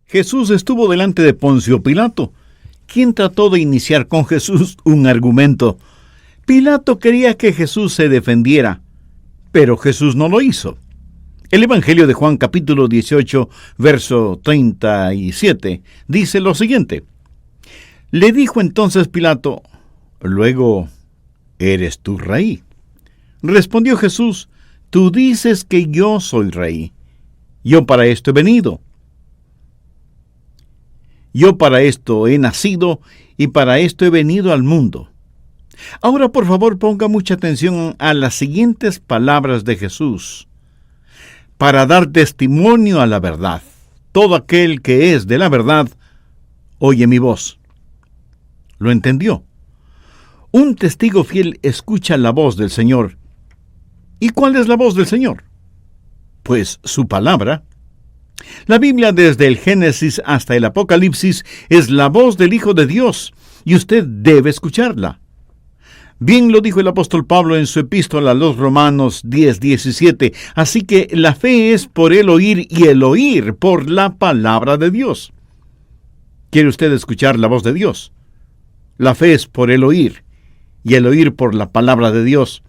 Jesús estuvo delante de Poncio Pilato, quien trató de iniciar con Jesús un argumento. Pilato quería que Jesús se defendiera, pero Jesús no lo hizo. El Evangelio de Juan capítulo 18, verso 37, dice lo siguiente. Le dijo entonces Pilato, «Luego, ¿eres tú rey?» Respondió Jesús, «Tú dices que yo soy rey. Yo para esto he venido. Yo para esto he nacido y para esto he venido al mundo». Ahora, por favor, ponga mucha atención a las siguientes palabras de Jesús. Para dar testimonio a la verdad. Todo aquel que es de la verdad, oye mi voz. ¿Lo entendió? Un testigo fiel escucha la voz del Señor. ¿Y cuál es la voz del Señor? Pues su palabra. La Biblia, desde el Génesis hasta el Apocalipsis, es la voz del Hijo de Dios, y usted debe escucharla. Bien lo dijo el apóstol Pablo en su epístola a los Romanos 10:17, así que la fe es por el oír y el oír por la palabra de Dios. ¿Quiere usted escuchar la voz de Dios? La fe es por el oír y el oír por la palabra de Dios.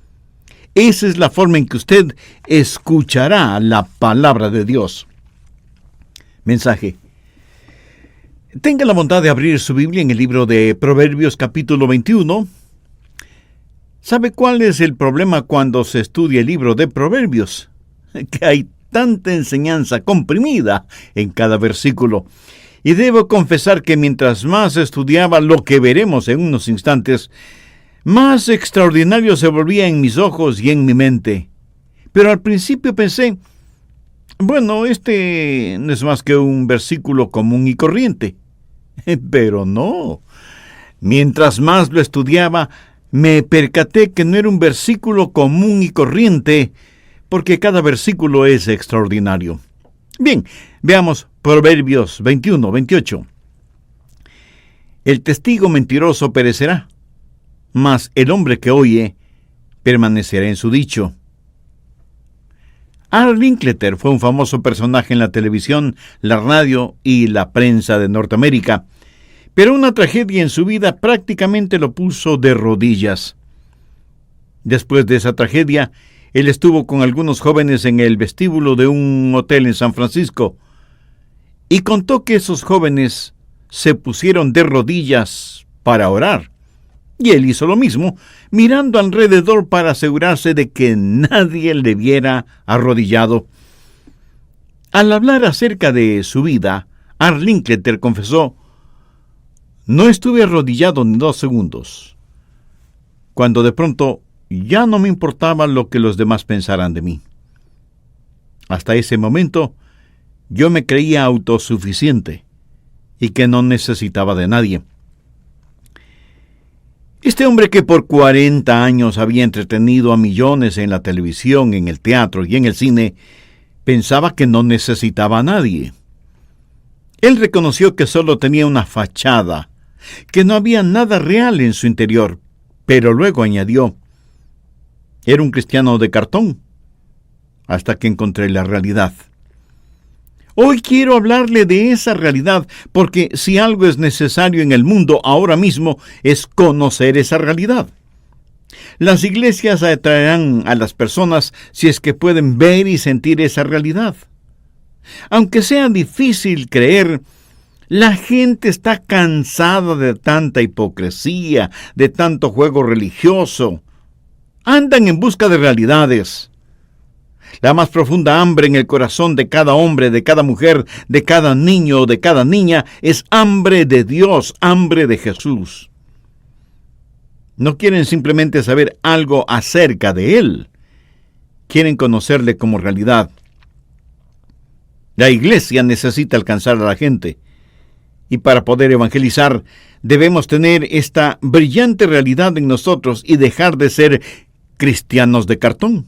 Esa es la forma en que usted escuchará la palabra de Dios. Mensaje. Tenga la bondad de abrir su Biblia en el libro de Proverbios capítulo 21. ¿Sabe cuál es el problema cuando se estudia el libro de Proverbios? Que hay tanta enseñanza comprimida en cada versículo. Y debo confesar que mientras más estudiaba lo que veremos en unos instantes, más extraordinario se volvía en mis ojos y en mi mente. Pero al principio pensé, bueno, este no es más que un versículo común y corriente. Pero no. Mientras más lo estudiaba, me percaté que no era un versículo común y corriente, porque cada versículo es extraordinario. Bien, veamos Proverbios 21:28. El testigo mentiroso perecerá, mas el hombre que oye permanecerá en su dicho. Al Linkletter fue un famoso personaje en la televisión, la radio y la prensa de Norteamérica, pero una tragedia en su vida prácticamente lo puso de rodillas. Después de esa tragedia, él estuvo con algunos jóvenes en el vestíbulo de un hotel en San Francisco y contó que esos jóvenes se pusieron de rodillas para orar. Y él hizo lo mismo, mirando alrededor para asegurarse de que nadie le viera arrodillado. Al hablar acerca de su vida, Al Linkletter confesó, «No estuve arrodillado ni 2 segundos, cuando de pronto ya no me importaba lo que los demás pensaran de mí. Hasta ese momento, yo me creía autosuficiente y que no necesitaba de nadie». Este hombre que por 40 años había entretenido a millones en la televisión, en el teatro y en el cine, pensaba que no necesitaba a nadie. Él reconoció que solo tenía una fachada, que no había nada real en su interior, pero luego añadió, «Era un cristiano de cartón, hasta que encontré la realidad». Hoy quiero hablarle de esa realidad, porque si algo es necesario en el mundo ahora mismo es conocer esa realidad. Las iglesias atraerán a las personas si es que pueden ver y sentir esa realidad. Aunque sea difícil creer, la gente está cansada de tanta hipocresía, de tanto juego religioso. Andan en busca de realidades. La más profunda hambre en el corazón de cada hombre, de cada mujer, de cada niño o de cada niña es hambre de Dios, hambre de Jesús. No quieren simplemente saber algo acerca de Él. Quieren conocerle como realidad. La iglesia necesita alcanzar a la gente. Y para poder evangelizar, debemos tener esta brillante realidad en nosotros y dejar de ser cristianos de cartón.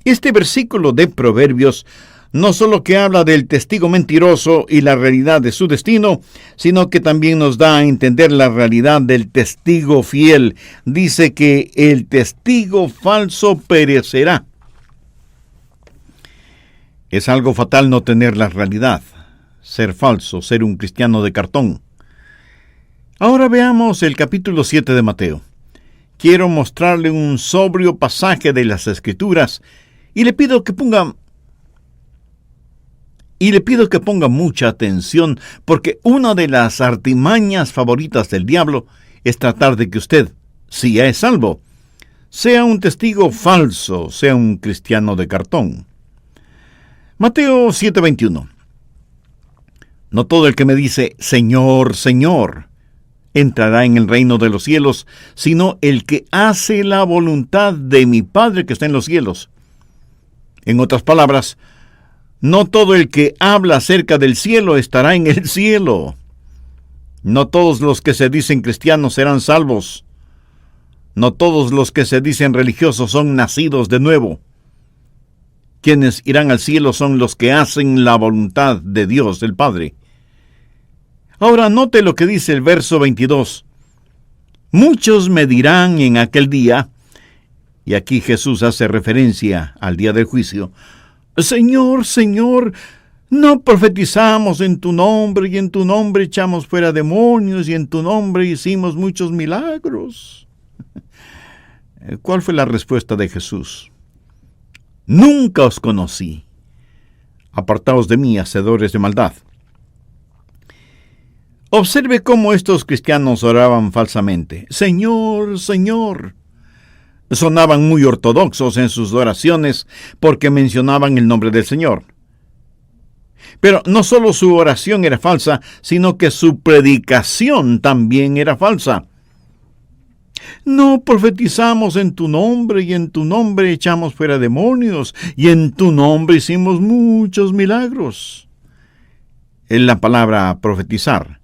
Este versículo de Proverbios no solo que habla del testigo mentiroso y la realidad de su destino, sino que también nos da a entender la realidad del testigo fiel. Dice que el testigo falso perecerá. Es algo fatal no tener la realidad. ser falso, ser un cristiano de cartón. Ahora veamos el capítulo 7 de Mateo. Quiero mostrarle un sobrio pasaje de las Escrituras y le pido que ponga mucha atención, porque una de las artimañas favoritas del diablo es tratar de que usted, si ya es salvo, sea un testigo falso, sea un cristiano de cartón. Mateo 7:21. No todo el que me dice, Señor, Señor, entrará en el reino de los cielos, sino el que hace la voluntad de mi Padre que está en los cielos. En otras palabras, no todo el que habla acerca del cielo estará en el cielo. No todos los que se dicen cristianos serán salvos. No todos los que se dicen religiosos son nacidos de nuevo. Quienes irán al cielo son los que hacen la voluntad de Dios, el Padre. Ahora note lo que dice el verso 22. Muchos me dirán en aquel día, y aquí Jesús hace referencia al día del juicio, Señor, Señor, ¿no profetizamos en tu nombre y en tu nombre echamos fuera demonios y en tu nombre hicimos muchos milagros? ¿Cuál fue la respuesta de Jesús? Nunca os conocí. Apartaos de mí, hacedores de maldad. Observe cómo estos cristianos oraban falsamente. Señor, Señor. Sonaban muy ortodoxos en sus oraciones porque mencionaban el nombre del Señor. Pero no solo su oración era falsa, sino que su predicación también era falsa. No profetizamos en tu nombre y en tu nombre echamos fuera demonios y en tu nombre hicimos muchos milagros. En la palabra profetizar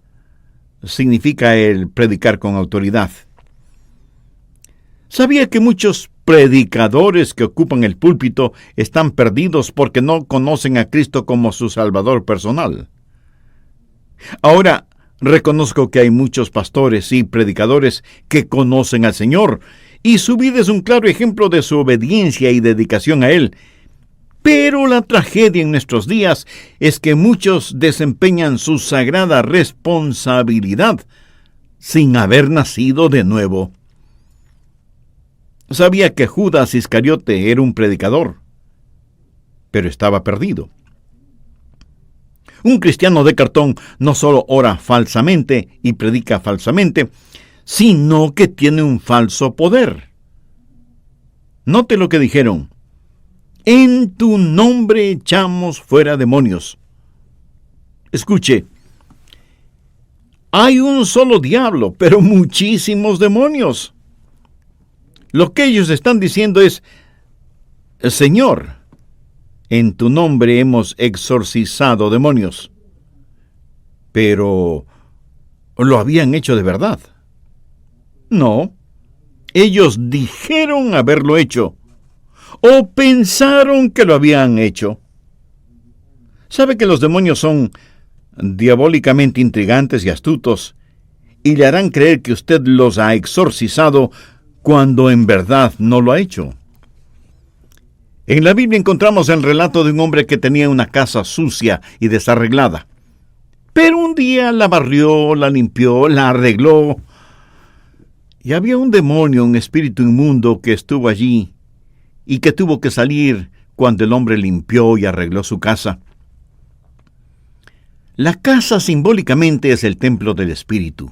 significa el predicar con autoridad. ¿Sabía que muchos predicadores que ocupan el púlpito están perdidos porque no conocen a Cristo como su Salvador personal? Ahora, reconozco que hay muchos pastores y predicadores que conocen al Señor, y su vida es un claro ejemplo de su obediencia y dedicación a Él. Pero la tragedia en nuestros días es que muchos desempeñan su sagrada responsabilidad sin haber nacido de nuevo. Sabía que Judas Iscariote era un predicador, pero estaba perdido. Un cristiano de cartón no solo ora falsamente y predica falsamente, sino que tiene un falso poder. Note lo que dijeron. En tu nombre echamos fuera demonios. Escuche, hay un solo diablo, pero muchísimos demonios. Lo que ellos están diciendo es, Señor, en tu nombre hemos exorcizado demonios. Pero, ¿lo habían hecho de verdad? No, ellos dijeron haberlo hecho, o pensaron que lo habían hecho. ¿Sabe que los demonios son diabólicamente intrigantes y astutos, y le harán creer que usted los ha exorcizado cuando en verdad no lo ha hecho? En la Biblia encontramos el relato de un hombre que tenía una casa sucia y desarreglada. Pero un día la barrió, la limpió, la arregló. Y había un demonio, un espíritu inmundo que estuvo allí y que tuvo que salir cuando el hombre limpió y arregló su casa. La casa simbólicamente es el templo del espíritu.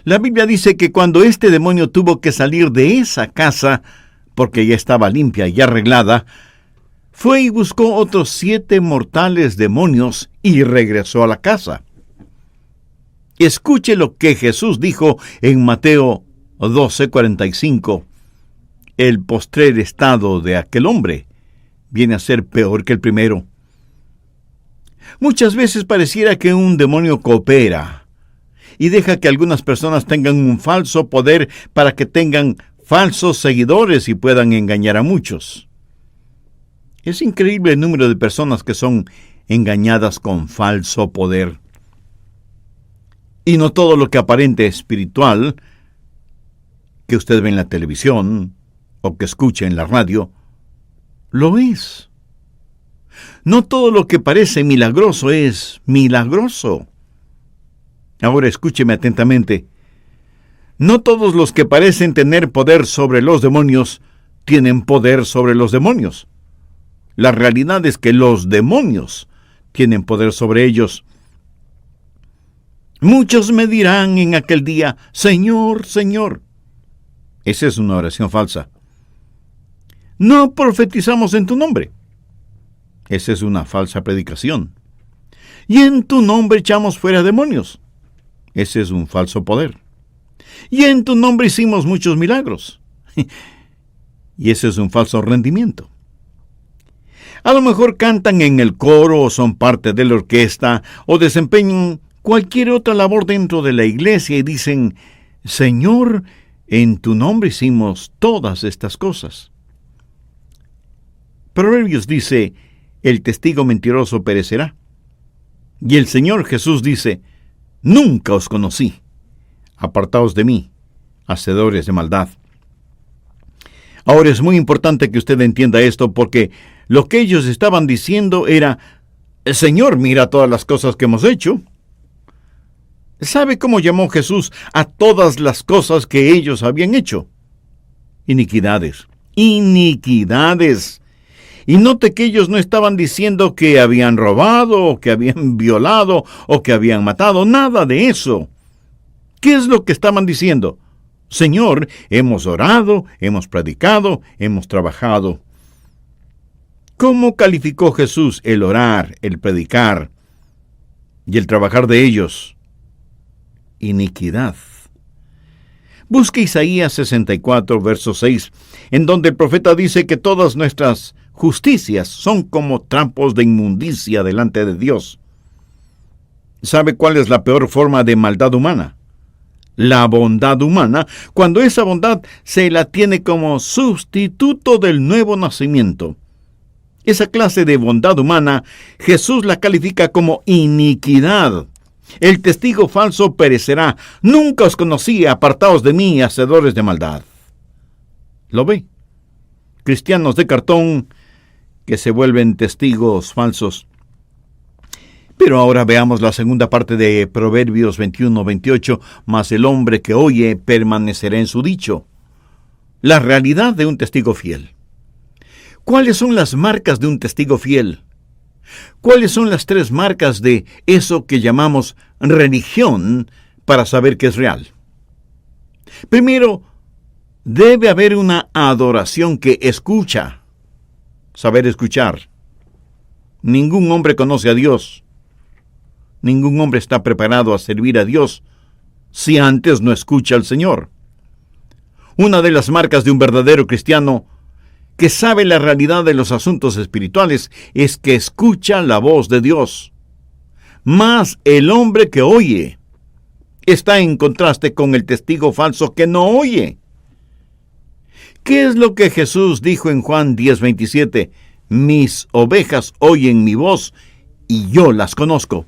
La Biblia dice que cuando este demonio tuvo que salir de esa casa, porque ya estaba limpia y arreglada, fue y buscó otros 7 mortales demonios y regresó a la casa. Escuche lo que Jesús dijo en Mateo 12:45. El postrer estado de aquel hombre viene a ser peor que el primero. Muchas veces pareciera que un demonio coopera y deja que algunas personas tengan un falso poder para que tengan falsos seguidores y puedan engañar a muchos. Es increíble el número de personas que son engañadas con falso poder. Y no todo lo que aparente espiritual, que usted ve en la televisión o que escuche en la radio, lo es. No todo lo que parece milagroso es milagroso. Ahora escúcheme atentamente. No todos los que parecen tener poder sobre los demonios tienen poder sobre los demonios. La realidad es que los demonios tienen poder sobre ellos. Muchos me dirán en aquel día, Señor, Señor. Esa es una oración falsa. No profetizamos en tu nombre. Esa es una falsa predicación. Y en tu nombre echamos fuera demonios. Ese es un falso poder. Y en tu nombre hicimos muchos milagros. Y ese es un falso rendimiento. A lo mejor cantan en el coro o son parte de la orquesta o desempeñan cualquier otra labor dentro de la iglesia y dicen, Señor, en tu nombre hicimos todas estas cosas. Proverbios dice, el testigo mentiroso perecerá. Y el Señor Jesús dice, nunca os conocí. Apartaos de mí, hacedores de maldad. Ahora es muy importante que usted entienda esto porque lo que ellos estaban diciendo era, Señor, mira todas las cosas que hemos hecho. ¿Sabe cómo llamó Jesús a todas las cosas que ellos habían hecho? Iniquidades. Iniquidades. Y note que ellos no estaban diciendo que habían robado, o que habían violado, o que habían matado. Nada de eso. ¿Qué es lo que estaban diciendo? Señor, hemos orado, hemos predicado, hemos trabajado. ¿Cómo calificó Jesús el orar, el predicar y el trabajar de ellos? Iniquidad. Busque Isaías 64, verso 6, en donde el profeta dice que todas nuestras justicias son como trampos de inmundicia delante de Dios. ¿Sabe cuál es la peor forma de maldad humana? La bondad humana, cuando esa bondad se la tiene como sustituto del nuevo nacimiento. Esa clase de bondad humana, Jesús la califica como iniquidad. El testigo falso perecerá. Nunca os conocí, apartaos de mí, hacedores de maldad. ¿Lo ve? Cristianos de cartón que se vuelven testigos falsos. Pero ahora veamos la segunda parte de Proverbios 21-28, mas el hombre que oye permanecerá en su dicho. La realidad de un testigo fiel. ¿Cuáles son las marcas de un testigo fiel? ¿Cuáles son las 3 marcas de eso que llamamos religión para saber que es real? Primero, debe haber una adoración que escucha. Saber escuchar. Ningún hombre conoce a Dios. Ningún hombre está preparado a servir a Dios si antes no escucha al Señor. Una de las marcas de un verdadero cristiano que sabe la realidad de los asuntos espirituales es que escucha la voz de Dios. Mas el hombre que oye está en contraste con el testigo falso que no oye. ¿Qué es lo que Jesús dijo en Juan 10:27? Mis ovejas oyen mi voz y yo las conozco.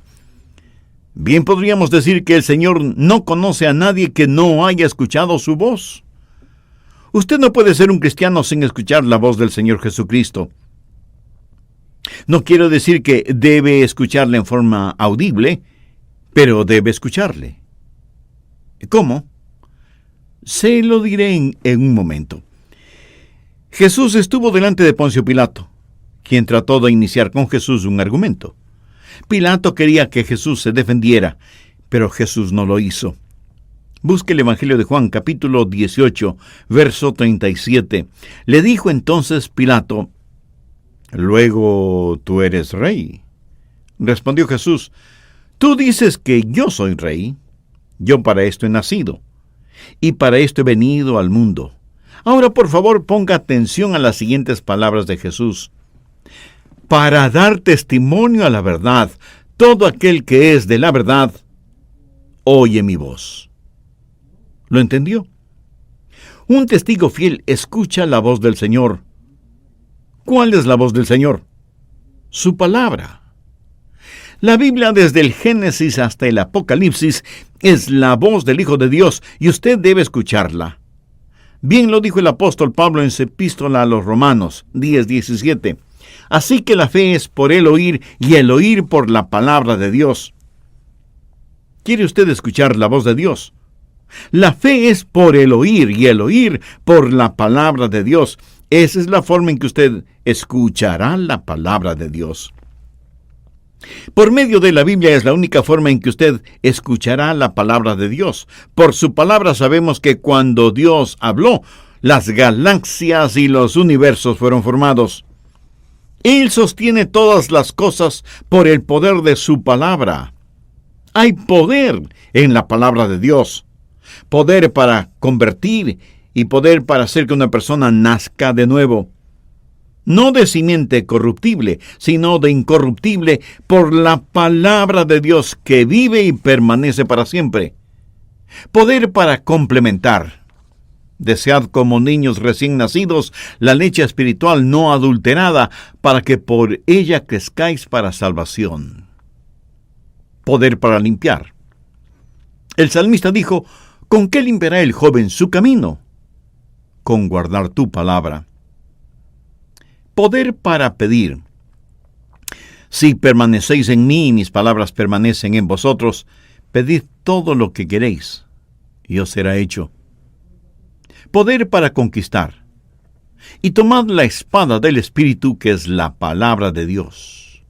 Bien podríamos decir que el Señor no conoce a nadie que no haya escuchado su voz. Usted no puede ser un cristiano sin escuchar la voz del Señor Jesucristo. No quiero decir que debe escucharle en forma audible, pero debe escucharle. ¿Cómo? Se lo diré en un momento. Jesús estuvo delante de Poncio Pilato, quien trató de iniciar con Jesús un argumento. Pilato quería que Jesús se defendiera, pero Jesús no lo hizo. Busque el Evangelio de Juan, capítulo 18, verso 37. Le dijo entonces Pilato, «¿Luego tú eres rey?» Respondió Jesús, «Tú dices que yo soy rey. Yo para esto he nacido, y para esto he venido al mundo». Ahora, por favor, ponga atención a las siguientes palabras de Jesús. «Para dar testimonio a la verdad, todo aquel que es de la verdad, oye mi voz». ¿Lo entendió? Un testigo fiel escucha la voz del Señor. ¿Cuál es la voz del Señor? Su palabra. La Biblia, desde el Génesis hasta el Apocalipsis, es la voz del Hijo de Dios y usted debe escucharla. Bien lo dijo el apóstol Pablo en su epístola a los Romanos 10:17. Así que la fe es por el oír y el oír por la palabra de Dios. ¿Quiere usted escuchar la voz de Dios? La fe es por el oír y el oír por la palabra de Dios. Esa es la forma en que usted escuchará la palabra de Dios. Por medio de la Biblia es la única forma en que usted escuchará la palabra de Dios. Por su palabra sabemos que cuando Dios habló, las galaxias y los universos fueron formados. Él sostiene todas las cosas por el poder de su palabra. Hay poder en la palabra de Dios. Poder para convertir y poder para hacer que una persona nazca de nuevo. No de simiente corruptible, sino de incorruptible por la palabra de Dios que vive y permanece para siempre. Poder para complementar. Desead como niños recién nacidos la leche espiritual no adulterada, para que por ella crezcáis para salvación. Poder para limpiar. El salmista dijo: ¿con qué limpiará el joven su camino? Con guardar tu palabra. Poder para pedir. Si permanecéis en mí y mis palabras permanecen en vosotros, pedid todo lo que queréis, y os será hecho. Poder para conquistar. Y tomad la espada del Espíritu, que es la palabra de Dios.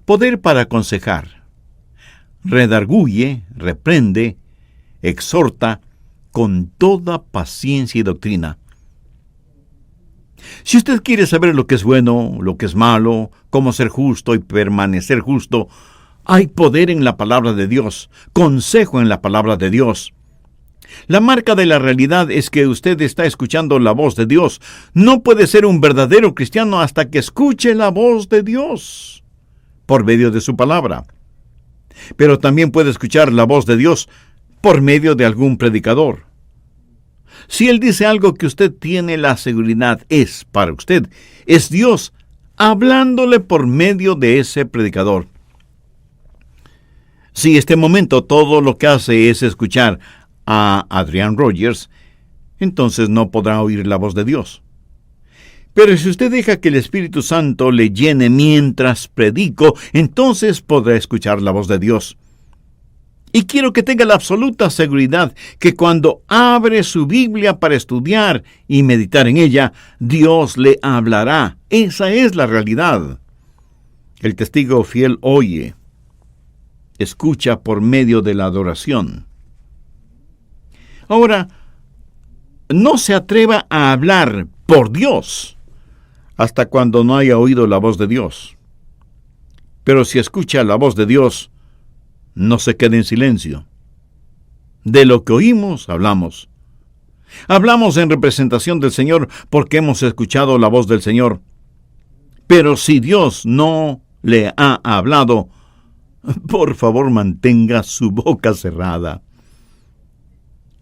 Poder para aconsejar. Redarguye, reprende, exhorta con toda paciencia y doctrina. Si usted quiere saber lo que es bueno, lo que es malo, cómo ser justo y permanecer justo, hay poder en la palabra de Dios, consejo en la palabra de Dios. La marca de la realidad es que usted está escuchando la voz de Dios. No puede ser un verdadero cristiano hasta que escuche la voz de Dios por medio de su palabra. Pero también puede escuchar la voz de Dios por medio de algún predicador. Si Él dice algo que usted tiene la seguridad es para usted, es Dios hablándole por medio de ese predicador. Si este momento todo lo que hace es escuchar a Adrian Rogers, entonces no podrá oír la voz de Dios. Pero si usted deja que el Espíritu Santo le llene mientras predico, entonces podrá escuchar la voz de Dios. Y quiero que tenga la absoluta seguridad que cuando abre su Biblia para estudiar y meditar en ella, Dios le hablará. Esa es la realidad. El testigo fiel oye, escucha por medio de la adoración. Ahora, no se atreva a hablar por Dios hasta cuando no haya oído la voz de Dios. Pero si escucha la voz de Dios, no se quede en silencio. De lo que oímos, hablamos. Hablamos en representación del Señor porque hemos escuchado la voz del Señor. Pero si Dios no le ha hablado, por favor mantenga su boca cerrada.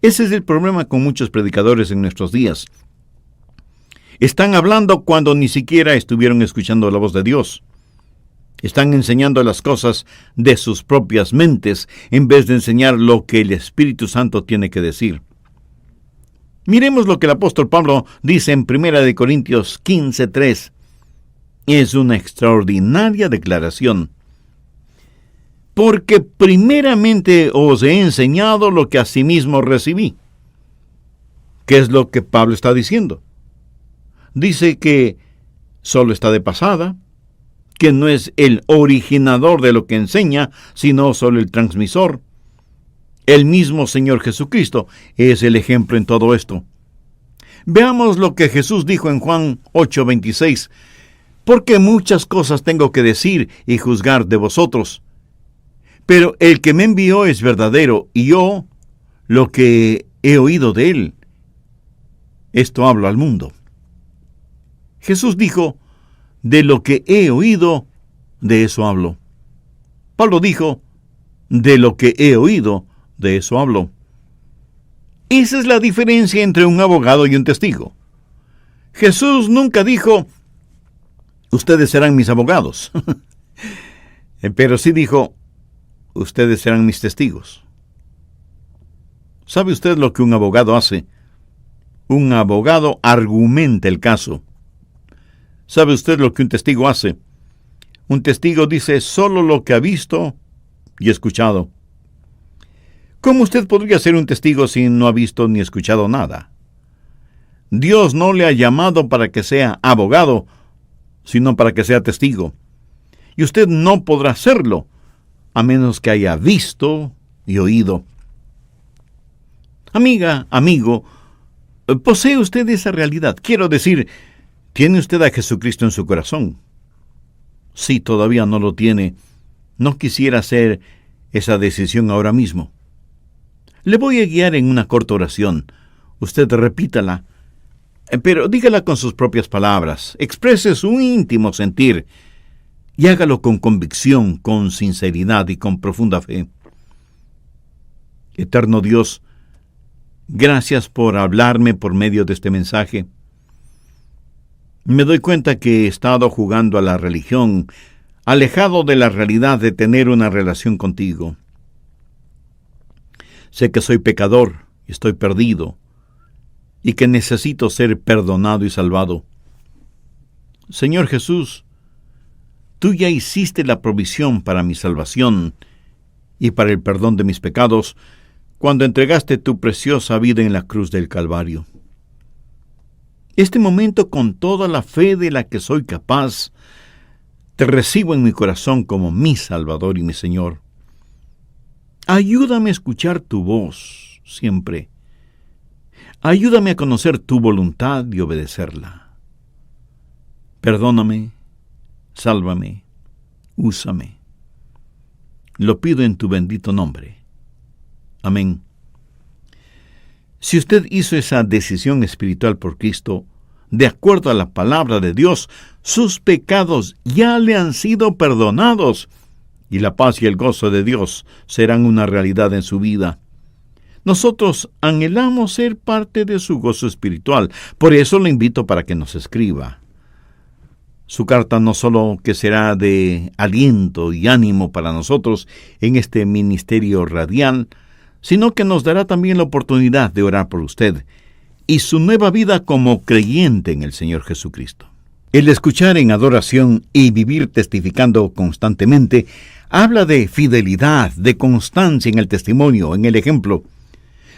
Ese es el problema con muchos predicadores en nuestros días. Están hablando cuando ni siquiera estuvieron escuchando la voz de Dios. Están enseñando las cosas de sus propias mentes en vez de enseñar lo que el Espíritu Santo tiene que decir. Miremos lo que el apóstol Pablo dice en 1 Corintios 15:3. Es una extraordinaria declaración. Porque primeramente os he enseñado lo que asimismo recibí. ¿Qué es lo que Pablo está diciendo? Dice que solo está de pasada, que no es el originador de lo que enseña, sino solo el transmisor. El mismo Señor Jesucristo es el ejemplo en todo esto. Veamos lo que Jesús dijo en Juan 8:26. Porque muchas cosas tengo que decir y juzgar de vosotros. Pero el que me envió es verdadero, y yo lo que he oído de él, esto hablo al mundo. Jesús dijo: de lo que he oído, de eso hablo. Pablo dijo: de lo que he oído, de eso hablo. Esa es la diferencia entre un abogado y un testigo. Jesús nunca dijo: ustedes serán mis abogados. Pero sí dijo: ustedes serán mis testigos. ¿Sabe usted lo que un abogado hace? Un abogado argumenta el caso. ¿Sabe usted lo que un testigo hace? Un testigo dice solo lo que ha visto y escuchado. ¿Cómo usted podría ser un testigo si no ha visto ni escuchado nada? Dios no le ha llamado para que sea abogado, sino para que sea testigo. Y usted no podrá serlo, a menos que haya visto y oído. Amiga, amigo, ¿posee usted esa realidad? Quiero decir, ¿tiene usted a Jesucristo en su corazón? Si todavía no lo tiene, no quisiera hacer esa decisión ahora mismo. Le voy a guiar en una corta oración. Usted repítala, pero dígala con sus propias palabras. Exprese su íntimo sentir y hágalo con convicción, con sinceridad y con profunda fe. Eterno Dios, gracias por hablarme por medio de este mensaje. Me doy cuenta que he estado jugando a la religión, alejado de la realidad de tener una relación contigo. Sé que soy pecador y estoy perdido, y que necesito ser perdonado y salvado. Señor Jesús, tú ya hiciste la provisión para mi salvación y para el perdón de mis pecados cuando entregaste tu preciosa vida en la cruz del Calvario. Este momento, con toda la fe de la que soy capaz, te recibo en mi corazón como mi Salvador y mi Señor. Ayúdame a escuchar tu voz siempre. Ayúdame a conocer tu voluntad y obedecerla. Perdóname, sálvame, úsame. Lo pido en tu bendito nombre. Amén. Si usted hizo esa decisión espiritual por Cristo, de acuerdo a la palabra de Dios, sus pecados ya le han sido perdonados y la paz y el gozo de Dios serán una realidad en su vida. Nosotros anhelamos ser parte de su gozo espiritual, por eso le invito para que nos escriba. Su carta no solo que será de aliento y ánimo para nosotros en este ministerio radial, sino que nos dará también la oportunidad de orar por usted y su nueva vida como creyente en el Señor Jesucristo. El escuchar en adoración y vivir testificando constantemente habla de fidelidad, de constancia en el testimonio, en el ejemplo.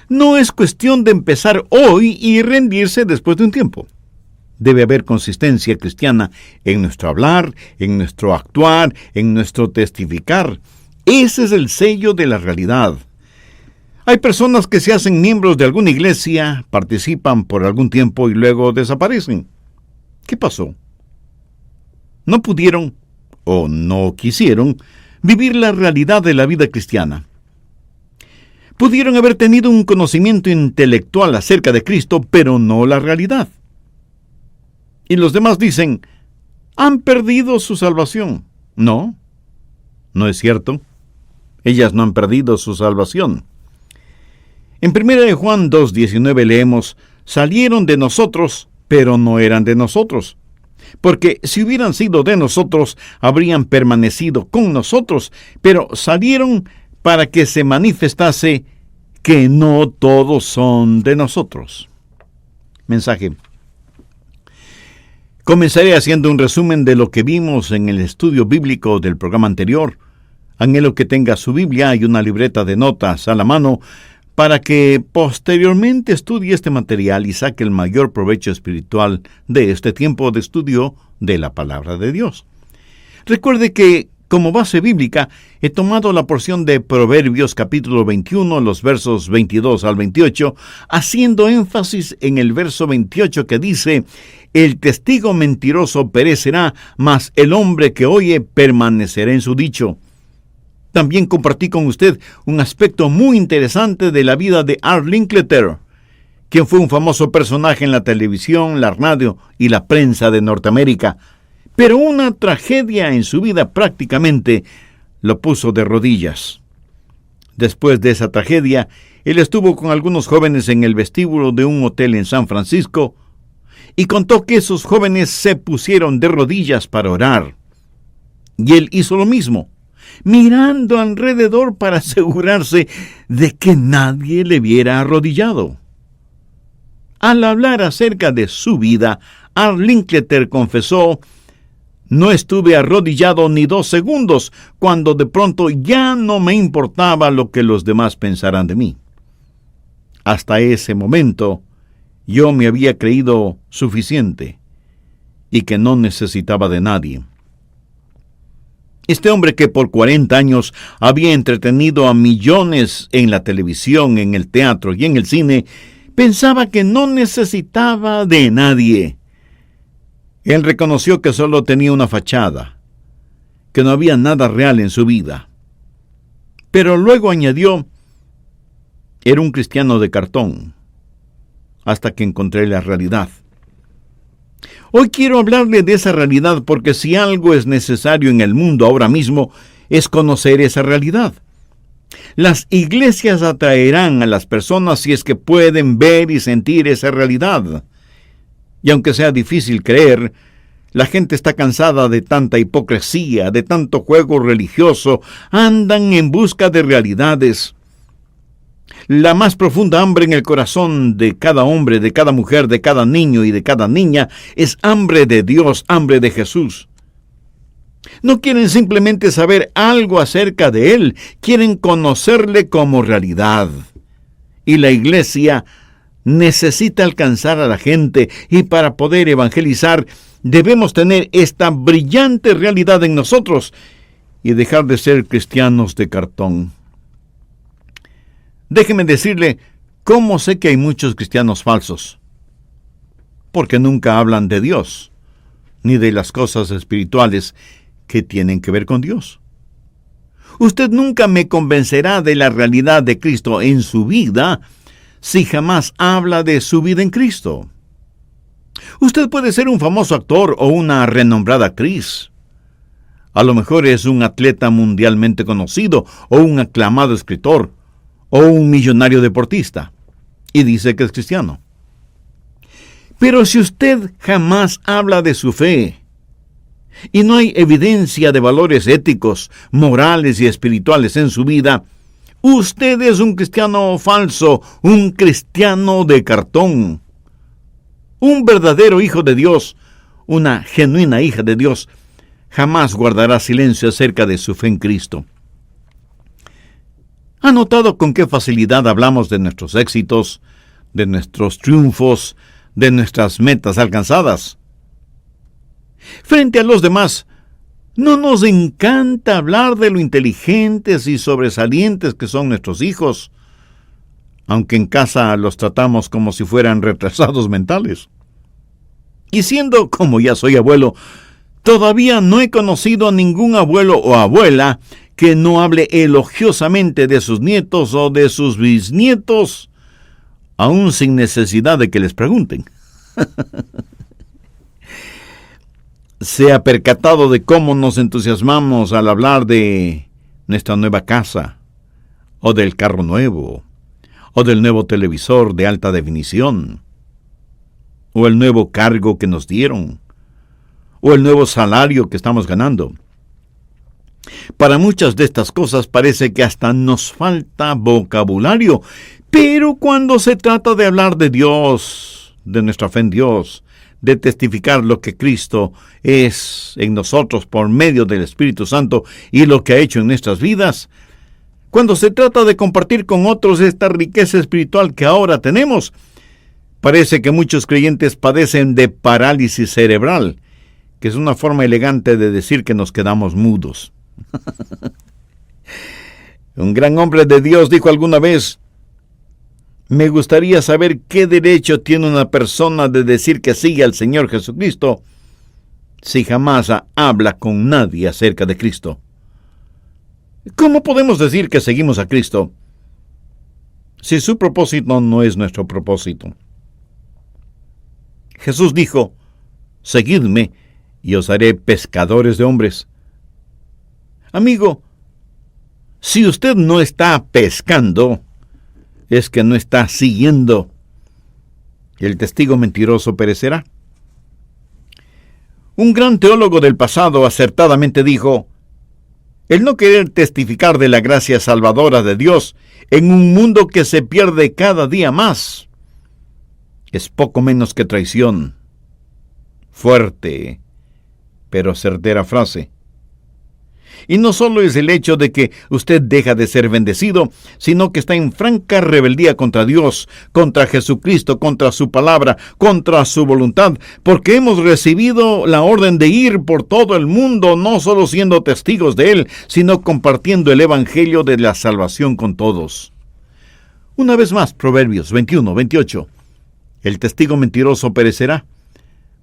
No es cuestión de empezar hoy y rendirse después de un tiempo. Debe haber consistencia cristiana en nuestro hablar, en nuestro actuar, en nuestro testificar. Ese es el sello de la realidad. Hay personas que se hacen miembros de alguna iglesia, participan por algún tiempo y luego desaparecen. ¿Qué pasó? No pudieron o no quisieron vivir la realidad de la vida cristiana. Pudieron haber tenido un conocimiento intelectual acerca de Cristo, pero no la realidad. Y los demás dicen, han perdido su salvación. No, no es cierto. Ellas no han perdido su salvación. En 1 Juan 2:19 leemos, salieron de nosotros, pero no eran de nosotros. Porque si hubieran sido de nosotros, habrían permanecido con nosotros, pero salieron para que se manifestase que no todos son de nosotros. Mensaje. Comenzaré haciendo un resumen de lo que vimos en el estudio bíblico del programa anterior. Anhelo que tenga su Biblia y una libreta de notas a la mano para que posteriormente estudie este material y saque el mayor provecho espiritual de este tiempo de estudio de la Palabra de Dios. Recuerde que, como base bíblica, he tomado la porción de Proverbios capítulo 21, los versos 22 al 28, haciendo énfasis en el verso 28 que dice, el testigo mentiroso perecerá, mas el hombre que oye permanecerá en su dicho. También compartí con usted un aspecto muy interesante de la vida de Art Linkletter, quien fue un famoso personaje en la televisión, la radio y la prensa de Norteamérica, pero una tragedia en su vida prácticamente lo puso de rodillas. Después de esa tragedia, él estuvo con algunos jóvenes en el vestíbulo de un hotel en San Francisco y contó que esos jóvenes se pusieron de rodillas para orar. Y él hizo lo mismo, mirando alrededor para asegurarse de que nadie le viera arrodillado. Al hablar acerca de su vida, Al Linkletter confesó: no estuve arrodillado ni 2 segundos cuando de pronto ya no me importaba lo que los demás pensaran de mí. Hasta ese momento yo me había creído suficiente y que no necesitaba de nadie. Este hombre, que por 40 años había entretenido a millones en la televisión, en el teatro y en el cine, pensaba que no necesitaba de nadie. Él reconoció que solo tenía una fachada, que no había nada real en su vida. Pero luego añadió: era un cristiano de cartón, hasta que encontré la realidad. Hoy quiero hablarle de esa realidad, porque si algo es necesario en el mundo ahora mismo, es conocer esa realidad. Las iglesias atraerán a las personas si es que pueden ver y sentir esa realidad. Y aunque sea difícil creer, la gente está cansada de tanta hipocresía, de tanto juego religioso. Andan en busca de realidades. La más profunda hambre en el corazón de cada hombre, de cada mujer, de cada niño y de cada niña es hambre de Dios, hambre de Jesús. No quieren simplemente saber algo acerca de Él, quieren conocerle como realidad. Y la iglesia necesita alcanzar a la gente, y para poder evangelizar debemos tener esta brillante realidad en nosotros y dejar de ser cristianos de cartón. Déjeme decirle cómo sé que hay muchos cristianos falsos. Porque nunca hablan de Dios, ni de las cosas espirituales que tienen que ver con Dios. Usted nunca me convencerá de la realidad de Cristo en su vida si jamás habla de su vida en Cristo. Usted puede ser un famoso actor o una renombrada actriz. A lo mejor es un atleta mundialmente conocido o un aclamado escritor o un millonario deportista, y dice que es cristiano. Pero si usted jamás habla de su fe, y no hay evidencia de valores éticos, morales y espirituales en su vida, usted es un cristiano falso, un cristiano de cartón. Un verdadero hijo de Dios, una genuina hija de Dios, jamás guardará silencio acerca de su fe en Cristo. ¿Ha notado con qué facilidad hablamos de nuestros éxitos, de nuestros triunfos, de nuestras metas alcanzadas? Frente a los demás, no nos encanta hablar de lo inteligentes y sobresalientes que son nuestros hijos, aunque en casa los tratamos como si fueran retrasados mentales. Y siendo como ya soy abuelo, todavía no he conocido a ningún abuelo o abuela que no hable elogiosamente de sus nietos o de sus bisnietos, aún sin necesidad de que les pregunten. ¿Se ha percatado de cómo nos entusiasmamos al hablar de nuestra nueva casa, o del carro nuevo, o del nuevo televisor de alta definición, o el nuevo cargo que nos dieron, o el nuevo salario que estamos ganando? Para muchas de estas cosas parece que hasta nos falta vocabulario, pero cuando se trata de hablar de Dios, de nuestra fe en Dios, de testificar lo que Cristo es en nosotros por medio del Espíritu Santo y lo que ha hecho en nuestras vidas, cuando se trata de compartir con otros esta riqueza espiritual que ahora tenemos, parece que muchos creyentes padecen de parálisis cerebral, que es una forma elegante de decir que nos quedamos mudos. Un gran hombre de Dios dijo alguna vez: me gustaría saber qué derecho tiene una persona de decir que sigue al Señor Jesucristo si jamás habla con nadie acerca de Cristo. ¿Cómo podemos decir que seguimos a Cristo si su propósito no es nuestro propósito? Jesús dijo: seguidme y os haré pescadores de hombres. Amigo, si usted no está pescando, es que no está siguiendo. El testigo mentiroso perecerá. Un gran teólogo del pasado acertadamente dijo: el no querer testificar de la gracia salvadora de Dios en un mundo que se pierde cada día más es poco menos que traición. Fuerte, pero certera frase. Y no solo es el hecho de que usted deja de ser bendecido, sino que está en franca rebeldía contra Dios, contra Jesucristo, contra su palabra, contra su voluntad, porque hemos recibido la orden de ir por todo el mundo, no solo siendo testigos de Él, sino compartiendo el evangelio de la salvación con todos. Una vez más, Proverbios 21:28. El testigo mentiroso perecerá,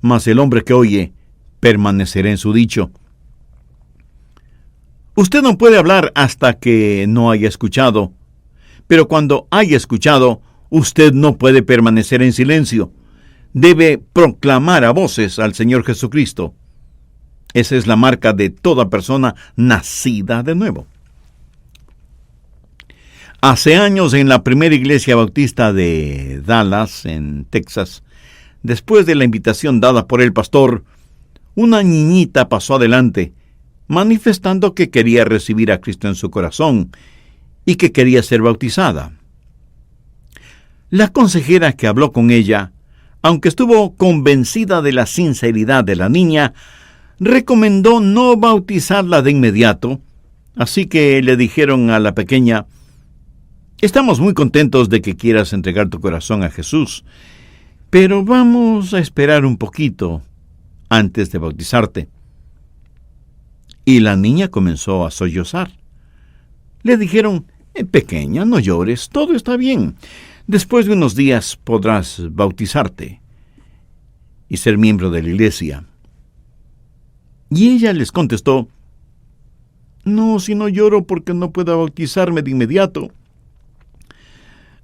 mas el hombre que oye permanecerá en su dicho. Usted no puede hablar hasta que no haya escuchado, pero cuando haya escuchado, usted no puede permanecer en silencio. Debe proclamar a voces al Señor Jesucristo. Esa es la marca de toda persona nacida de nuevo. Hace años, en la primera iglesia bautista de Dallas, en Texas, después de la invitación dada por el pastor, una niñita pasó adelante, manifestando que quería recibir a Cristo en su corazón y que quería ser bautizada. La consejera que habló con ella, aunque estuvo convencida de la sinceridad de la niña, recomendó no bautizarla de inmediato, así que le dijeron a la pequeña: «Estamos muy contentos de que quieras entregar tu corazón a Jesús, pero vamos a esperar un poquito antes de bautizarte». Y la niña comenzó a sollozar. Le dijeron: «Pequeña, no llores, todo está bien. Después de unos días podrás bautizarte y ser miembro de la iglesia». Y ella les contestó: «No, si no lloro porque no puedo bautizarme de inmediato,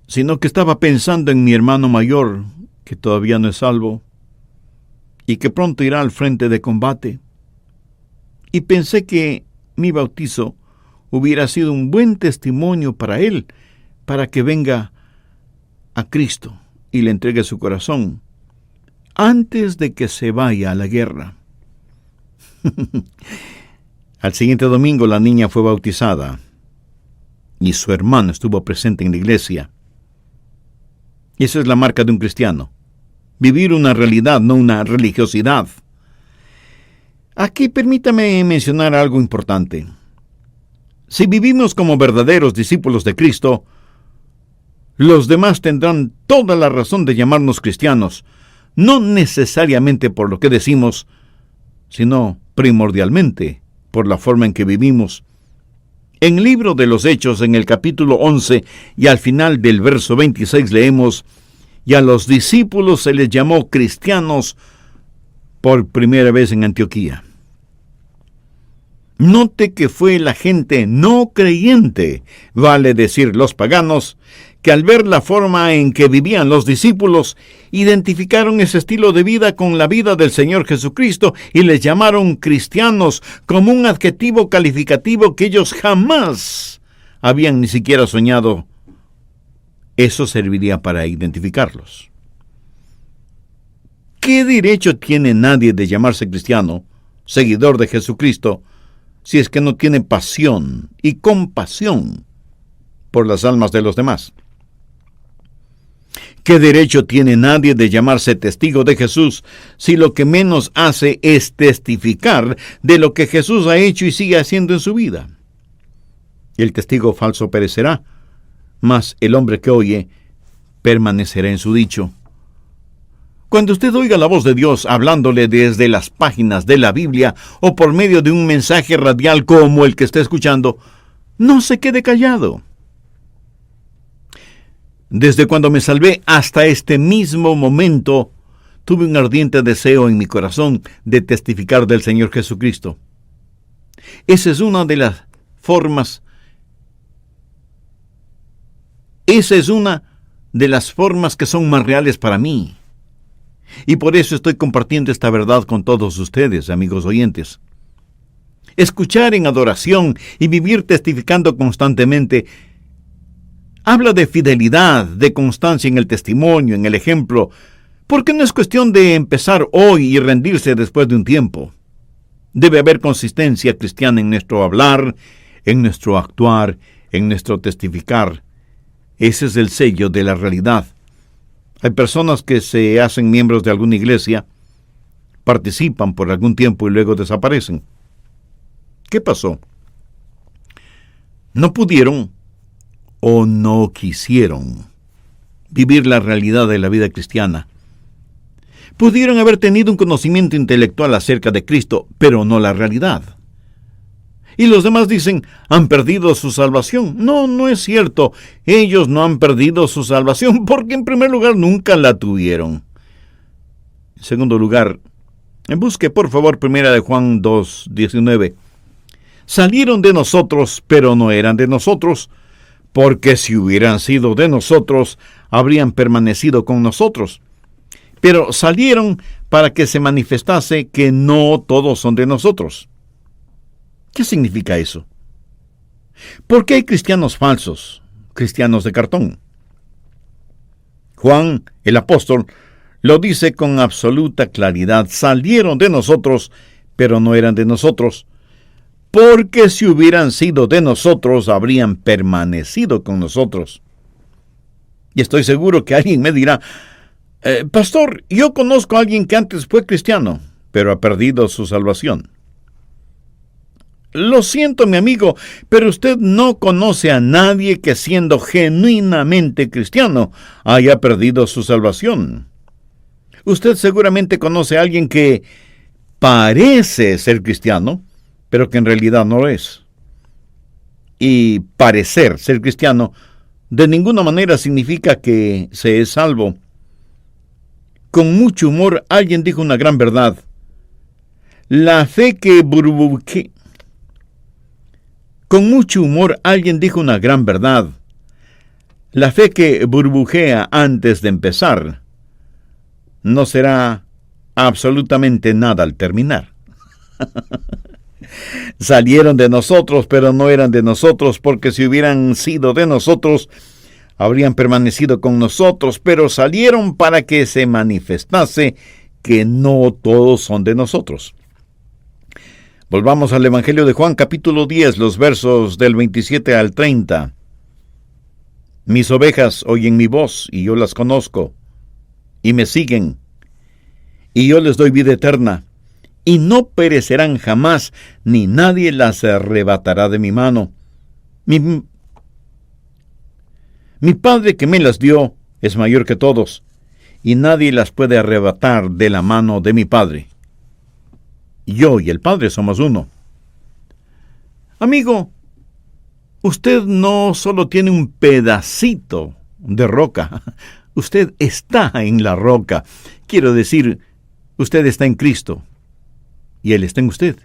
sino que estaba pensando en mi hermano mayor, que todavía no es salvo, y que pronto irá al frente de combate. Y pensé que mi bautizo hubiera sido un buen testimonio para él, para que venga a Cristo y le entregue su corazón antes de que se vaya a la guerra». Al siguiente domingo la niña fue bautizada y su hermano estuvo presente en la iglesia. Y esa es la marca de un cristiano: vivir una realidad, no una religiosidad. Aquí permítame mencionar algo importante. Si vivimos como verdaderos discípulos de Cristo, los demás tendrán toda la razón de llamarnos cristianos, no necesariamente por lo que decimos, sino primordialmente por la forma en que vivimos. En el libro de los Hechos, en el capítulo 11 y al final del verso 26 leemos: «Y a los discípulos se les llamó cristianos por primera vez en Antioquía». Note que fue la gente no creyente, vale decir los paganos, que al ver la forma en que vivían los discípulos, identificaron ese estilo de vida con la vida del Señor Jesucristo y les llamaron cristianos como un adjetivo calificativo que ellos jamás habían ni siquiera soñado. Eso serviría para identificarlos. ¿Qué derecho tiene nadie de llamarse cristiano, seguidor de Jesucristo, si es que no tiene pasión y compasión por las almas de los demás? ¿Qué derecho tiene nadie de llamarse testigo de Jesús si lo que menos hace es testificar de lo que Jesús ha hecho y sigue haciendo en su vida? El testigo falso perecerá, mas el hombre que oye permanecerá en su dicho. Cuando usted oiga la voz de Dios hablándole desde las páginas de la Biblia o por medio de un mensaje radial como el que está escuchando, no se quede callado. Desde cuando me salvé hasta este mismo momento, tuve un ardiente deseo en mi corazón de testificar del Señor Jesucristo. Esa es una de las formas que son más reales para mí. Y por eso estoy compartiendo esta verdad con todos ustedes, amigos oyentes. Escuchar en adoración y vivir testificando constantemente habla de fidelidad, de constancia en el testimonio, en el ejemplo, porque no es cuestión de empezar hoy y rendirse después de un tiempo. Debe haber consistencia cristiana en nuestro hablar, en nuestro actuar, en nuestro testificar. Ese es el sello de la realidad. Hay personas que se hacen miembros de alguna iglesia, participan por algún tiempo y luego desaparecen. ¿Qué pasó? No pudieron o no quisieron vivir la realidad de la vida cristiana. Pudieron haber tenido un conocimiento intelectual acerca de Cristo, pero no la realidad. Y los demás dicen, han perdido su salvación. No, no es cierto. Ellos no han perdido su salvación porque en primer lugar nunca la tuvieron. En segundo lugar, busque por favor 1 Juan 2:19. Salieron de nosotros, pero no eran de nosotros, porque si hubieran sido de nosotros, habrían permanecido con nosotros. Pero salieron para que se manifestase que no todos son de nosotros. ¿Qué significa eso? ¿Por qué hay cristianos falsos, cristianos de cartón? Juan, el apóstol, lo dice con absoluta claridad. Salieron de nosotros, pero no eran de nosotros, porque si hubieran sido de nosotros, habrían permanecido con nosotros. Y estoy seguro que alguien me dirá, pastor, yo conozco a alguien que antes fue cristiano, pero ha perdido su salvación. Lo siento, mi amigo, pero usted no conoce a nadie que siendo genuinamente cristiano haya perdido su salvación. Usted seguramente conoce a alguien que parece ser cristiano, pero que en realidad no lo es. Y parecer ser cristiano de ninguna manera significa que se es salvo. Con mucho humor alguien dijo una gran verdad. La fe que burbujea. Con mucho humor alguien dijo una gran verdad. La fe que burbujea antes de empezar no será absolutamente nada al terminar. Salieron de nosotros, pero no eran de nosotros, porque si hubieran sido de nosotros, habrían permanecido con nosotros, pero salieron para que se manifestase que no todos son de nosotros. Volvamos al Evangelio de Juan, capítulo 10, los versos del 27 al 30. Mis ovejas oyen mi voz, y yo las conozco, y me siguen, y yo les doy vida eterna, y no perecerán jamás, ni nadie las arrebatará de mi mano. Mi Padre que me las dio es mayor que todos, y nadie las puede arrebatar de la mano de mi Padre. Yo y el Padre somos uno. Amigo, usted no solo tiene un pedacito de roca, usted está en la roca. Quiero decir, usted está en Cristo, y Él está en usted.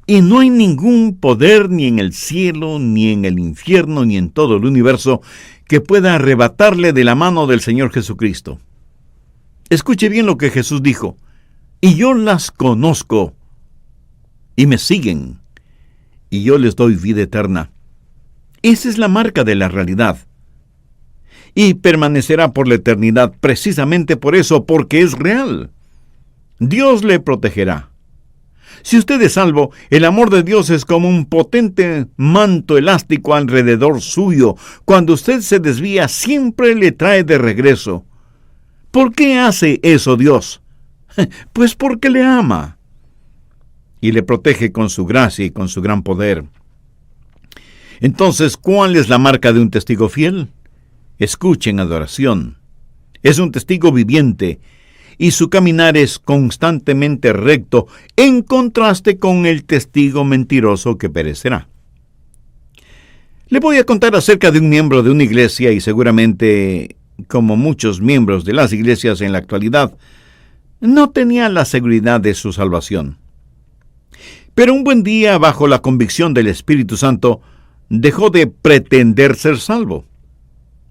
Y no hay ningún poder ni en el cielo, ni en el infierno, ni en todo el universo que pueda arrebatarle de la mano del Señor Jesucristo. Escuche bien lo que Jesús dijo. Y yo las conozco, y me siguen, y yo les doy vida eterna. Esa es la marca de la realidad. Y permanecerá por la eternidad precisamente por eso, porque es real. Dios le protegerá. Si usted es salvo, el amor de Dios es como un potente manto elástico alrededor suyo. Cuando usted se desvía, siempre le trae de regreso. ¿Por qué hace eso Dios? Pues porque le ama. Y le protege con su gracia y con su gran poder. Entonces, ¿cuál es la marca de un testigo fiel? Escuchen adoración. Es un testigo viviente, y su caminar es constantemente recto, en contraste con el testigo mentiroso que perecerá. Le voy a contar acerca de un miembro de una iglesia, y seguramente, como muchos miembros de las iglesias en la actualidad, no tenía la seguridad de su salvación. Pero un buen día, bajo la convicción del Espíritu Santo, dejó de pretender ser salvo,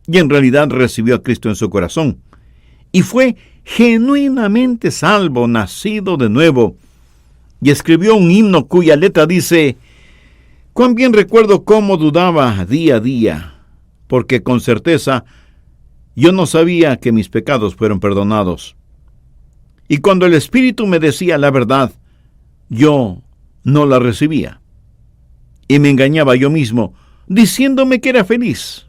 y en realidad recibió a Cristo en su corazón, y fue genuinamente salvo, nacido de nuevo, y escribió un himno cuya letra dice: cuán bien recuerdo cómo dudaba día a día, porque con certeza yo no sabía que mis pecados fueron perdonados. Y cuando el Espíritu me decía la verdad, yo no la recibía. Y me engañaba yo mismo, diciéndome que era feliz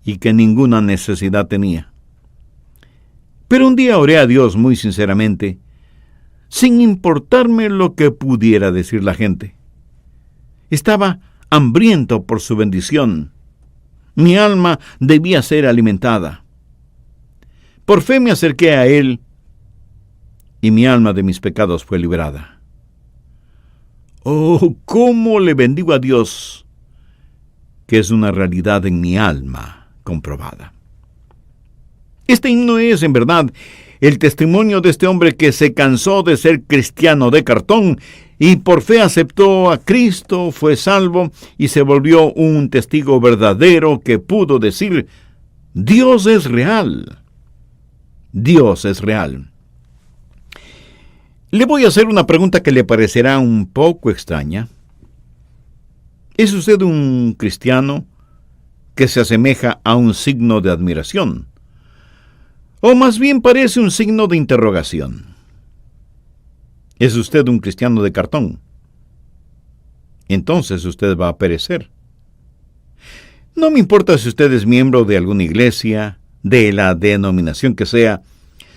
y que ninguna necesidad tenía. Pero un día oré a Dios muy sinceramente, sin importarme lo que pudiera decir la gente. Estaba hambriento por su bendición. Mi alma debía ser alimentada. Por fe me acerqué a Él, y mi alma de mis pecados fue liberada. Oh, cómo le bendigo a Dios, que es una realidad en mi alma comprobada. Este himno es, en verdad, el testimonio de este hombre que se cansó de ser cristiano de cartón y por fe aceptó a Cristo, fue salvo y se volvió un testigo verdadero que pudo decir: Dios es real. Dios es real. Le voy a hacer una pregunta que le parecerá un poco extraña. ¿Es usted un cristiano que se asemeja a un signo de admiración? O más bien parece un signo de interrogación. ¿Es usted un cristiano de cartón? Entonces usted va a perecer. No me importa si usted es miembro de alguna iglesia, de la denominación que sea.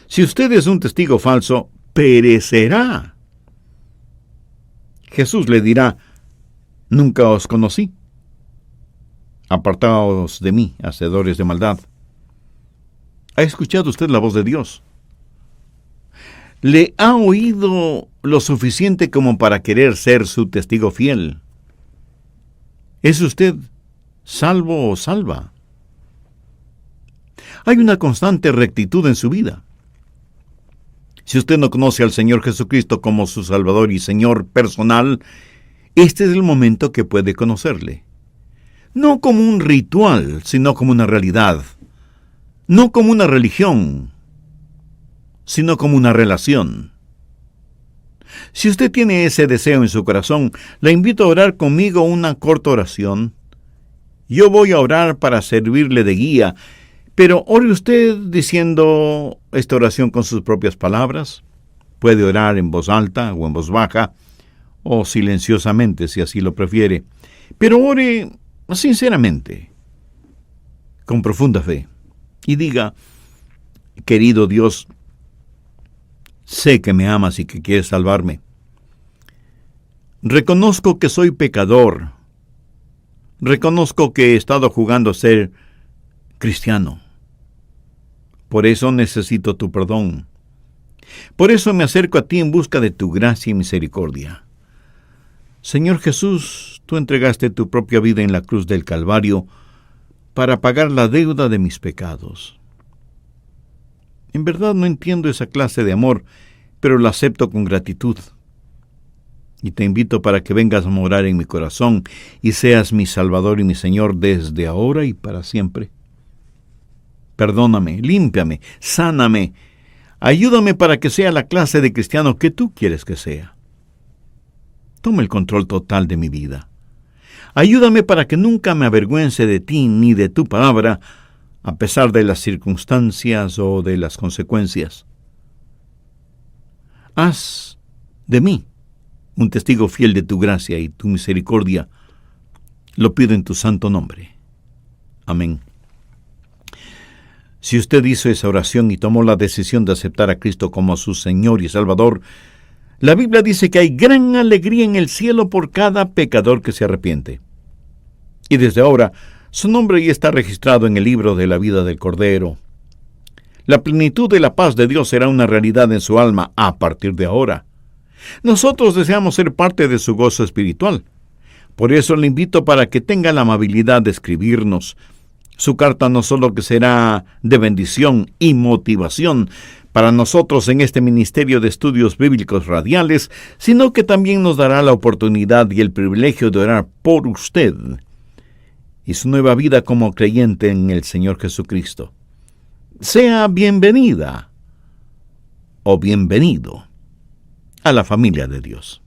Si usted es un testigo falso, perecerá. Jesús le dirá: nunca os conocí. Apartaos de mí, hacedores de maldad. ¿Ha escuchado usted la voz de Dios? ¿Le ha oído lo suficiente como para querer ser su testigo fiel? ¿Es usted salvo o salva? Hay una constante rectitud en su vida. Si usted no conoce al Señor Jesucristo como su Salvador y Señor personal, este es el momento que puede conocerle. No como un ritual, sino como una realidad. No como una religión, sino como una relación. Si usted tiene ese deseo en su corazón, le invito a orar conmigo una corta oración. Yo voy a orar para servirle de guía, pero ore usted diciendo esta oración con sus propias palabras. Puede orar en voz alta o en voz baja, o silenciosamente si así lo prefiere. Pero ore sinceramente, con profunda fe. Y diga: querido Dios, sé que me amas y que quieres salvarme. Reconozco que soy pecador. Reconozco que he estado jugando a ser cristiano. Por eso necesito tu perdón. Por eso me acerco a ti en busca de tu gracia y misericordia. Señor Jesús, tú entregaste tu propia vida en la cruz del Calvario para pagar la deuda de mis pecados. En verdad no entiendo esa clase de amor, pero la acepto con gratitud. Y te invito para que vengas a morar en mi corazón y seas mi Salvador y mi Señor desde ahora y para siempre. Perdóname, límpiame, sáname, ayúdame para que sea la clase de cristiano que tú quieres que sea. Toma el control total de mi vida. Ayúdame para que nunca me avergüence de ti ni de tu palabra, a pesar de las circunstancias o de las consecuencias. Haz de mí un testigo fiel de tu gracia y tu misericordia. Lo pido en tu santo nombre. Amén. Si usted hizo esa oración y tomó la decisión de aceptar a Cristo como su Señor y Salvador, la Biblia dice que hay gran alegría en el cielo por cada pecador que se arrepiente. Y desde ahora, su nombre ya está registrado en el libro de la vida del Cordero. La plenitud de la paz de Dios será una realidad en su alma a partir de ahora. Nosotros deseamos ser parte de su gozo espiritual. Por eso le invito para que tenga la amabilidad de escribirnos. Su carta no solo que será de bendición y motivación para nosotros en este Ministerio de Estudios Bíblicos Radiales, sino que también nos dará la oportunidad y el privilegio de orar por usted y su nueva vida como creyente en el Señor Jesucristo. Sea bienvenida o bienvenido a la familia de Dios.